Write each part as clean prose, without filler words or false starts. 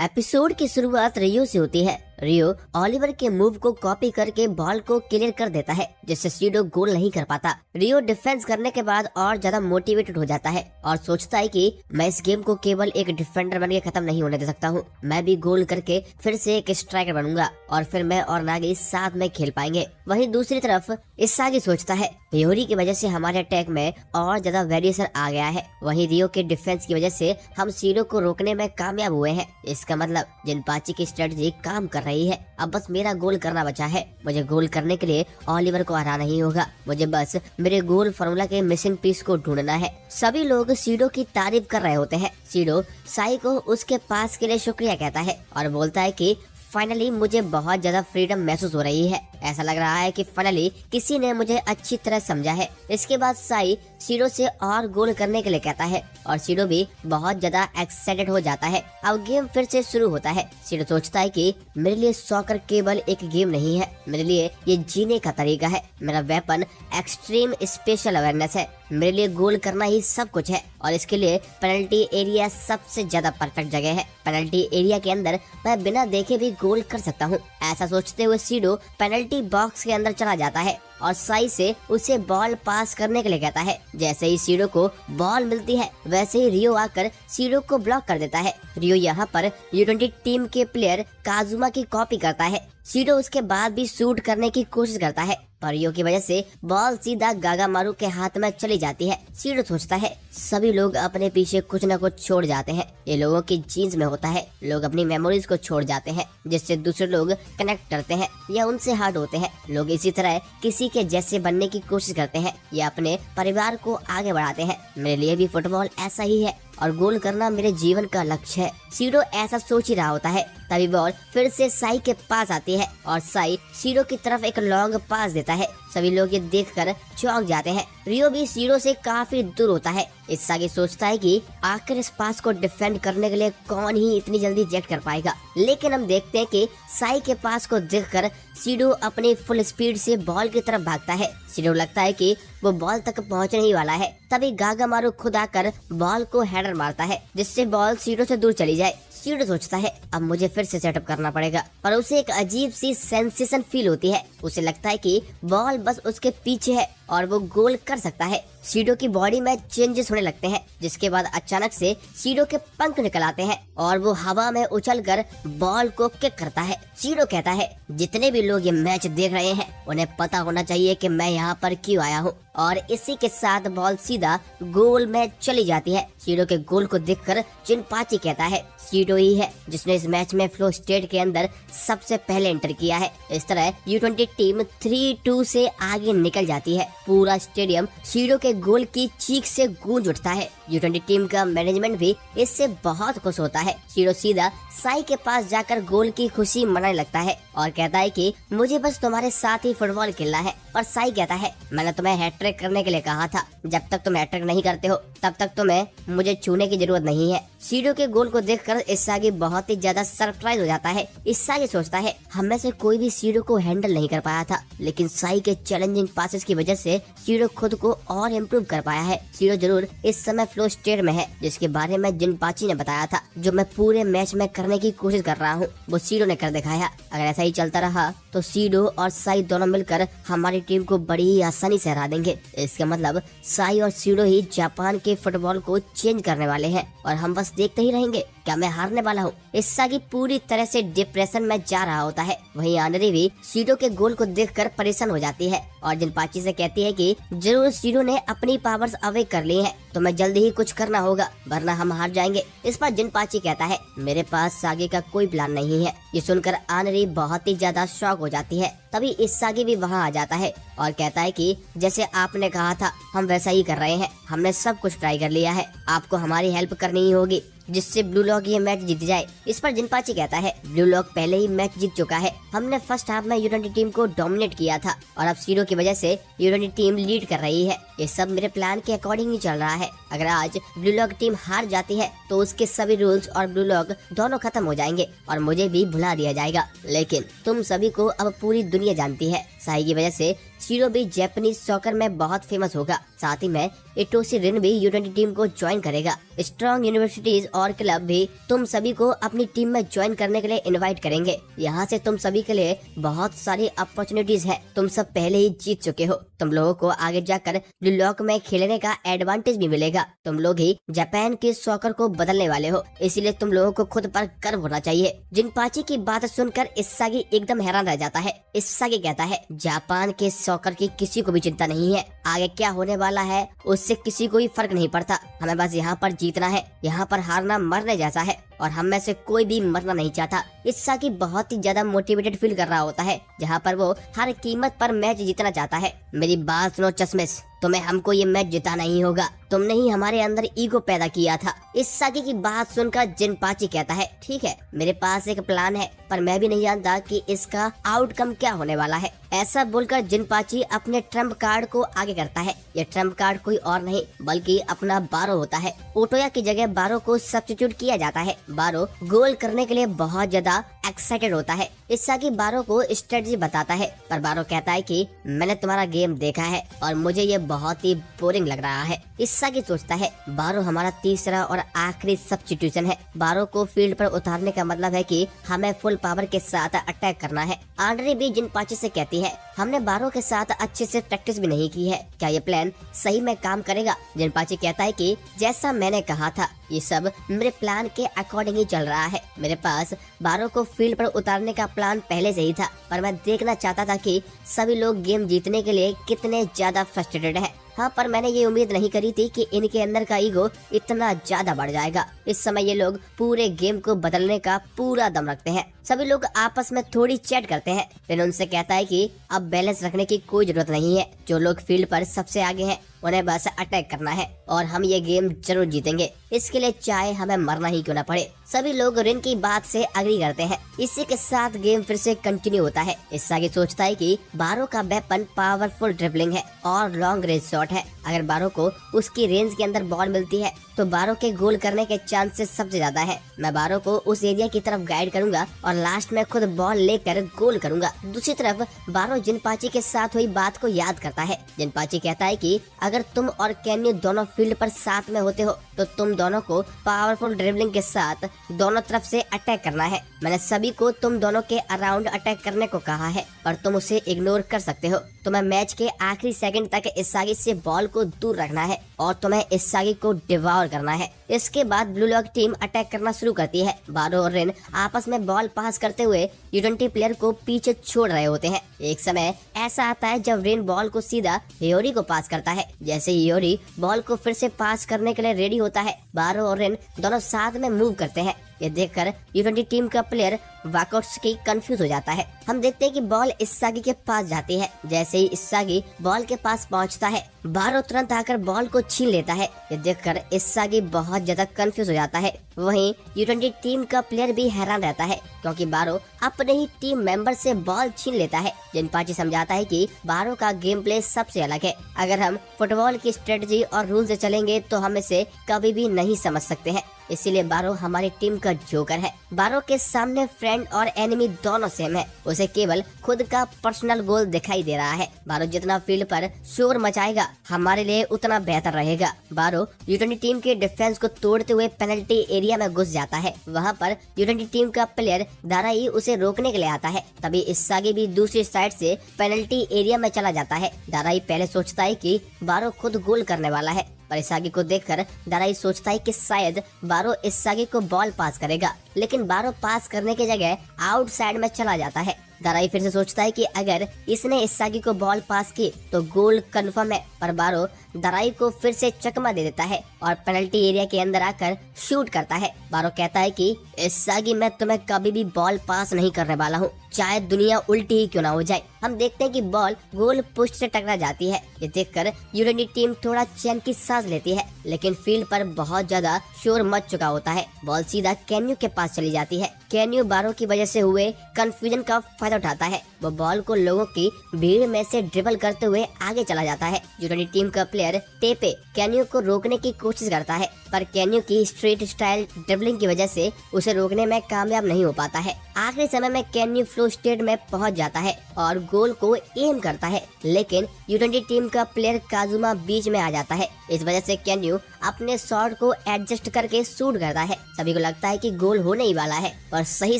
Episode की शुरुआत रियो से होती है। रियो ओलिवर के मूव को कॉपी करके बॉल को क्लियर कर देता है, जिससे सीडो गोल नहीं कर पाता। रियो डिफेंस करने के बाद और ज्यादा मोटिवेटेड हो जाता है और सोचता है कि मैं इस गेम को केवल एक डिफेंडर बन के खत्म नहीं होने दे सकता हूँ। मैं भी गोल करके फिर से एक स्ट्राइकर बनूंगा और फिर मैं और नागी साथ में खेल पाएंगे। वहीं दूसरी तरफ इसागी सोचता है योरी की वजह से हमारे अटैक में और ज्यादा वेरिएशन आ गया है। वहीं रियो के डिफेंस की वजह से हम सीडो को रोकने में कामयाब हुए हैं। इसका मतलब जिनपाची की स्ट्रेटजी काम कर रही है। अब बस मेरा गोल करना बचा है। मुझे गोल करने के लिए ओलिवर को हराना ही होगा। मुझे बस मेरे गोल फॉर्मूला के मिसिंग पीस को ढूंढना है। सभी लोग सीडो की तारीफ कर रहे होते हैं। सीडो साई को उसके पास के लिए शुक्रिया कहता है और बोलता है कि फाइनली मुझे बहुत ज्यादा फ्रीडम महसूस हो रही है। ऐसा लग रहा है कि फाइनली किसी ने मुझे अच्छी तरह समझा है। इसके बाद साई सीडो से और गोल करने के लिए कहता है और सीडो भी बहुत ज्यादा एक्साइटेड हो जाता है। अब गेम फिर से शुरू होता है। सीडो सोचता है कि मेरे लिए सॉकर केवल एक गेम नहीं है, मेरे लिए ये जीने का तरीका है। मेरा वेपन एक्सट्रीम स्पेशल अवेयरनेस है। मेरे लिए गोल करना ही सब कुछ है और इसके लिए पेनल्टी एरिया सबसे ज्यादा परफेक्ट जगह है। पेनल्टी एरिया के अंदर मैं बिना देखे भी गोल कर सकता हूँ। ऐसा सोचते हुए सीडो पेनल्टी बॉक्स के अंदर चला जाता है और साई से उसे बॉल पास करने के लिए कहता है। जैसे ही सीडो को बॉल मिलती है वैसे ही रियो आकर सीडो को ब्लॉक कर देता है। रियो यहाँ पर U20 टीम के प्लेयर काजुमा की कॉपी करता है। सीडो उसके बाद भी शूट करने की कोशिश करता है पर रियो की वजह से बॉल सीधा गागामारू के हाथ में चली जाती है। सीडो सोचता है सभी लोग अपने पीछे कुछ न कुछ छोड़ जाते हैं। ये लोगों की जीन्स में होता है। लोग अपनी मेमोरीज को छोड़ जाते हैं जिससे दूसरे लोग कनेक्ट करते हैं या उनसे हर्ट होते हैं। लोग इसी तरह किसी के जैसे बनने की कोशिश करते हैं या अपने परिवार को आगे बढ़ाते हैं। मेरे लिए भी फुटबॉल ऐसा ही है और गोल करना मेरे जीवन का लक्ष्य है। सीडो ऐसा सोच ही रहा होता है तभी बॉल फिर से साई के पास आती है और साई सीडो की तरफ एक लॉन्ग पास देता है। सभी लोग ये देखकर चौंक जाते हैं। रियो भी सीडो से काफी दूर होता है। इसागी सोचता है कि आखिर इस पास को डिफेंड करने के लिए कौन ही इतनी जल्दी रिजेक्ट कर पाएगा, लेकिन हम देखते हैं कि साई के पास को देखकर सीडो अपनी फुल स्पीड से बॉल की तरफ भागता है। सीडो लगता है कि वो बॉल तक पहुंचने ही वाला है तभी गागामारू खुद आकर बॉल को हेडर मारता है जिससे बॉल सीडो से दूर चली जाए। सीडो सोचता है अब मुझे फिर से सेटअप करना पड़ेगा पर उसे एक अजीब सी सेंसेशन फील होती है। उसे लगता है कि बॉल बस उसके पीछे है और वो गोल कर सकता है। सीडो की बॉडी में चेंजेस होने लगते हैं जिसके बाद अचानक से सीडो के पंख निकल आते हैं और वो हवा में उछलकर बॉल को किक करता है। सीडो कहता है जितने भी लोग ये मैच देख रहे हैं उन्हें पता होना चाहिए कि मैं यहाँ पर क्यों आया हूँ और इसी के साथ बॉल सीधा गोल में चली जाती है। सीडो के गोल को देखकर जिनपाची कहता है सीडो ही है जिसने इस मैच में फ्लो स्टेट के अंदर सबसे पहले एंटर किया है। इस तरह U20 टीम 3-2 से आगे निकल जाती है। पूरा स्टेडियम सीडो के गोल की चीख से गूंज उठता है। U20 टीम का मैनेजमेंट भी इससे बहुत खुश होता है। सीडो सीधा साई के पास जाकर गोल की खुशी मनाने लगता है और कहता है कि मुझे बस तुम्हारे साथ ही फुटबॉल खेलना है। पर साई कहता है मैंने तुम्हें हैट्रिक करने के लिए कहा था। जब तक तुम हैट्रिक नहीं करते हो तब तक तुम्हें मुझे छूने की जरूरत नहीं है। सीडो के गोल को देखकर इसागी बहुत ही ज्यादा सरप्राइज हो जाता है। इसागी सोचता है हम में से कोई भी सीडो को हैंडल नहीं कर पाया था, लेकिन साई के चैलेंजिंग पासेस की वजह से सीडो खुद को और इम्प्रूव कर पाया है। सीडो जरूर इस समय फ्लो स्टेट में है जिसके बारे में जिनपाची ने बताया था। जो मैं पूरे मैच में करने की कोशिश कर रहा हूँ वो सीडो ने कर दिखाया। अगर ऐसा ही चलता रहा तो सीडो और साई दोनों मिलकर हमारी टीम को बड़ी ही आसानी से हरा देंगे। इसका मतलब साई और सीडो ही जापान के फुटबॉल को चेंज करने वाले हैं और हम बस देखते ही रहेंगे। क्या मैं हारने वाला हूँ? इसागी पूरी तरह से डिप्रेशन में जा रहा होता है। वहीं आनरी भी सीडो के गोल को देखकर परेशान हो जाती है और जिनपाची से कहती है कि जरूर सीडो ने अपनी पावर्स अवे कर ली हैं, तो मैं जल्दी ही कुछ करना होगा वरना हम हार जाएंगे। इस पर जिनपाची कहता है मेरे पास आगे का कोई प्लान नहीं है। ये सुनकर आनरी बहुत ही ज्यादा शॉक हो जाती है। तभी इसागी भी वहाँ आ जाता है और कहता है कि जैसे आपने कहा था हम वैसा ही कर रहे हैं। हमने सब कुछ ट्राई कर लिया है, आपको हमारी हेल्प करनी ही होगी जिससे ब्लू लॉक ये मैच जीत जाए। इस पर जिनपाची कहता है ब्लू लॉक पहले ही मैच जीत चुका है। हमने फर्स्ट हाफ में U20 टीम को डोमिनेट किया था और अब सीडो की वजह से U20 टीम लीड कर रही है। ये सब मेरे प्लान के अकॉर्डिंग ही चल रहा है। अगर आज ब्लू लॉक टीम हार जाती है तो उसके सभी रूल्स और ब्लू लॉक दोनों खत्म हो जाएंगे और मुझे भी भुला दिया जाएगा। लेकिन तुम सभी को अब पूरी दुनिया जानती है साई की वजह से सीडो भी जापानीज सॉकर में बहुत फेमस होगा। साथ ही में इटोशी रिन भी U20 टीम को ज्वाइन करेगा। स्ट्रॉन्ग यूनिवर्सिटीज और क्लब भी तुम सभी को अपनी टीम में ज्वाइन करने के लिए इनवाइट करेंगे। यहाँ से तुम सभी के लिए बहुत सारी अपॉर्चुनिटीज है। तुम सब पहले ही जीत चुके हो। तुम लोगों को आगे जाकर ब्लू लॉक में खेलने का एडवांटेज भी मिलेगा। तुम लोग ही जापान के सॉकर को बदलने वाले हो, इसीलिए तुम लोगों को खुद पर गर्व होना चाहिए। जिनपाची की बात सुनकर इसागी एकदम हैरान रह जाता है। इसागी कहता है, जापान के सॉकर की किसी को भी चिंता नहीं है। आगे क्या होने वाला है उससे किसी को भी फर्क नहीं पड़ता। हमें बस यहाँ पर जीतना है। यहाँ पर हारना मरने जैसा है और हम में से कोई भी मरना नहीं चाहता। इसागी बहुत ही ज्यादा मोटिवेटेड फील कर रहा होता है, जहाँ पर वो हर कीमत पर मैच जीतना चाहता है। मेरी बात सुनो चश्मिश, तुम्हें हमको ये मैच जिताना ही होगा। तुमने ही हमारे अंदर ईगो पैदा किया था। इसागी की बात सुनकर जिनपाची कहता है, ठीक है, मेरे पास एक प्लान है, पर मैं भी नहीं जानता कि इसका आउटकम क्या होने वाला है। ऐसा बोलकर जिनपाची अपने ट्रम्प कार्ड को आगे करता है। ये ट्रम्प कार्ड कोई और नहीं बल्कि अपना बारो होता है। ओटोया की जगह बारो को सब्स्टिट्यूट किया जाता है। बारो गोल करने के लिए बहुत ज्यादा एक्साइटेड होता है। इसागी बारो को स्ट्रेटजी बताता है, पर बारो कहता है कि मैंने तुम्हारा गेम देखा है और मुझे ये बहुत ही बोरिंग लग रहा है। इसागी सोचता है, बारो हमारा तीसरा और आखिरी सब्स्टिट्यूशन है। बारो को फील्ड पर उतारने का मतलब है कि हमें फुल पावर के साथ अटैक करना है। आंड्रे भी जिनपाची से कहती है, हमने बारो के साथ अच्छे से प्रैक्टिस भी नहीं की है, क्या ये प्लान सही में काम करेगा? जिनपाची कहता है कि जैसा मैंने कहा था, ये सब मेरे प्लान के अकॉर्डिंग ही चल रहा है। मेरे पास बारो को फील्ड पर उतारने का प्लान पहले से ही था, पर मैं देखना चाहता था कि सभी लोग गेम जीतने के लिए कितने ज्यादा फ्रस्ट्रेटेड हैं। हाँ, पर मैंने ये उम्मीद नहीं करी थी कि इनके अंदर का ईगो इतना ज्यादा बढ़ जाएगा। इस समय ये लोग पूरे गेम को बदलने का पूरा दम रखते हैं। सभी लोग आपस में थोड़ी चैट करते हैं। फिर उनसे कहता है कि अब बैलेंस रखने की कोई जरूरत नहीं है। जो लोग फील्ड पर सबसे आगे हैं उन्हें बस अटैक करना है और हम ये गेम जरूर जीतेंगे। इसके लिए चाहे हमें मरना ही क्यों न पड़े। सभी लोग रिन की बात से एग्री करते हैं। इसी के साथ गेम फिर से कंटिन्यू होता है। इसागी सोचता है कि बारो का वेपन पावरफुल ड्रिबलिंग है और लॉन्ग रेंज शॉट है। अगर बारो को उसकी रेंज के अंदर बॉल मिलती है तो बारो के गोल करने के चांसेस सबसे ज्यादा है। मैं बारो को उस एरिया की तरफ गाइड करूंगा और लास्ट में खुद बॉल लेकर गोल करूंगा। दूसरी तरफ बारो जिनपाची के साथ हुई बात को याद करता है। जिनपाची कहता है कि अगर तुम और कैन्यू दोनों फील्ड पर साथ में होते हो तो तुम दोनों को पावरफुल ड्रिबलिंग के साथ दोनों तरफ से अटैक करना है। मैंने सभी को तुम दोनों के अराउंड अटैक करने को कहा है, पर तुम उसे इग्नोर कर सकते हो। तुम्हें मैच के आखिरी सेकंड तक इसागी से बॉल को दूर रखना है और तुम्हें इसागी को डिवॉर करना है। इसके बाद ब्लू लॉक टीम अटैक करना शुरू करती है। बारो और रिन आपस में बॉल पास करते हुए U20 प्लेयर को पीछे छोड़ रहे होते हैं। एक समय ऐसा आता है जब रिन बॉल को सीधा हियोरी को पास करता है। जैसे हियोरी बॉल को फिर से पास करने के लिए रेडी होता है, बारो और रिन दोनों साथ में मूव करते हैं। ये देखकर U20 टीम का प्लेयर वाकोट्सुकी कंफ्यूज हो जाता है। हम देखते हैं कि बॉल इसागी के पास जाती है। जैसे ही इसागी बॉल के पास पहुंचता है, बारो तुरंत आकर बॉल को छीन लेता है। ये देखकर इसागी बहुत ज्यादा कंफ्यूज हो जाता है। वहीं U20 टीम का प्लेयर भी हैरान रहता है क्योंकि बारो अपने ही टीम मेंबर से बॉल छीन लेता है। जिनपाची समझाता है कि बारो का गेम प्ले सबसे अलग है। अगर हम फुटबॉल की स्ट्रेटजी और रूल से चलेंगे तो हम इसे कभी भी नहीं समझ सकते हैं, इसीलिए बारो हमारी टीम का जोकर है। बारो के सामने फ्रेंड और एनिमी दोनों सेम है। उसे केवल खुद का पर्सनल गोल दिखाई दे रहा है। बारो जितना फील्ड पर शोर मचाएगा हमारे लिए उतना बेहतर रहेगा। बारो U20 टीम के डिफेंस को तोड़ते हुए पेनल्टी एरिया में घुस जाता है। वहाँ पर U20 टीम का प्लेयर दाराई उसे रोकने के लिए आता है। तभी इसागी भी दूसरी साइड से पेनल्टी एरिया में चला जाता है। दाराई पहले सोचता है कि बारो खुद गोल करने वाला है, पर इसागी को देखकर दाराई सोचता है कि शायद बारो इसागी को बॉल पास करेगा, लेकिन बारो पास करने की जगह आउटसाइड में चला जाता है। दाराई फिर से सोचता है कि अगर इसने इसागी को बॉल पास की तो गोल कंफर्म है, पर बारो दाराई को फिर से चकमा दे देता है और पेनल्टी एरिया के अंदर आकर शूट करता है। बारो कहता है कि इसागी मैं तुम्हें कभी भी बॉल पास नहीं करने वाला हूँ, चाहे दुनिया उल्टी ही क्यों ना हो जाए। हम देखते हैं कि बॉल गोल पोस्ट से टकरा जाती है। ये देखकर U20 टीम थोड़ा चैन की सांस लेती है, लेकिन फील्ड पर बहुत ज्यादा शोर मच चुका होता है। बॉल सीधा कैन्यू के पास चली जाती है। कैन्यू बारो की वजह से हुए कंफ्यूजन का फायदा उठाता है। वो बॉल को लोगों की भीड़ में से ड्रिबल करते हुए आगे चला जाता है। U20 टीम का प्लेयर टेपे केन्यू को रोकने की कोशिश करता है, पर केन्यू की स्ट्रीट स्टाइल ड्रिबलिंग की वजह से उसे रोकने में कामयाब नहीं हो पाता है। आखिरी समय में केन्यू फ्लो स्टेट में पहुंच जाता है और गोल को एम करता है, लेकिन U20 टीम का प्लेयर काजुमा बीच में आ जाता है। इस वजह से केन्यू अपने शॉट को एडजस्ट करके शूट करता है। सभी को लगता है कि गोल होने ही वाला है और सही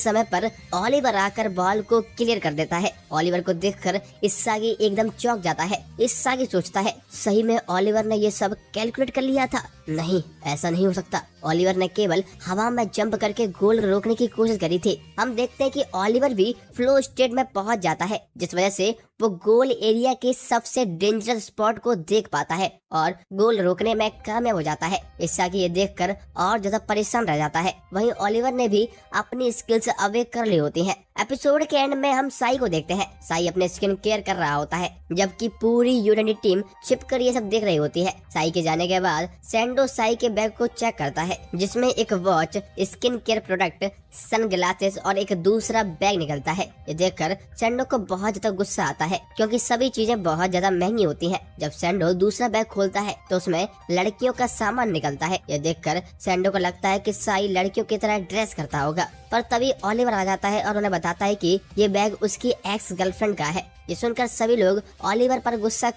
समय पर ओलिवर आकर बॉल को क्लियर कर देता है। ओलिवर को देखकर इसागी एकदम चौंक जाता है। इसागी सोचता है, सही में ओलिवर ने ये सब कैलकुलेट कर लिया था? नहीं, ऐसा नहीं हो सकता। ओलिवर ने केवल हवा में जंप करके गोल रोकने की कोशिश करी थी। हम देखते हैं कि ओलिवर भी फ्लो स्टेट में पहुंच जाता है, जिस वजह से वो गोल एरिया के सबसे डेंजरस स्पॉट को देख पाता है और गोल रोकने में कामयाब हो जाता है। इसागी ये देखकर और ज्यादा परेशान रह जाता है। वहीं ओलिवर ने भी अपनी स्किल्स अवेक कर ली होती हैं। एपिसोड के एंड में हम साई को देखते हैं। साई अपने स्किन केयर कर रहा होता है, जबकि पूरी U20 टीम छिपकर ये सब देख रही होती है। साई के जाने के बाद सैंडो साई के बैग को चेक करता है, जिसमें एक watch, skin care product, sun glasses और एक दूसरा बैग निकलता है। ये देखकर सैंडो को बहुत ज्यादा गुस्सा आता है, क्योंकि सभी चीजें बहुत ज्यादा महंगी होती हैं। जब सैंडो दूसरा बैग खोलता है तो उसमें लड़कियों का सामान निकलता है। ये देखकर सैंडो को लगता है कि साई लड़कियों की तरह ड्रेस करता होगा, पर तभी ओलिवर आ जाता है और उन्हें बताता है कि ये बैग उसकी एक्स गर्लफ्रेंड का है। ये सुनकर सभी लोग ओलिवर पर गुस्सा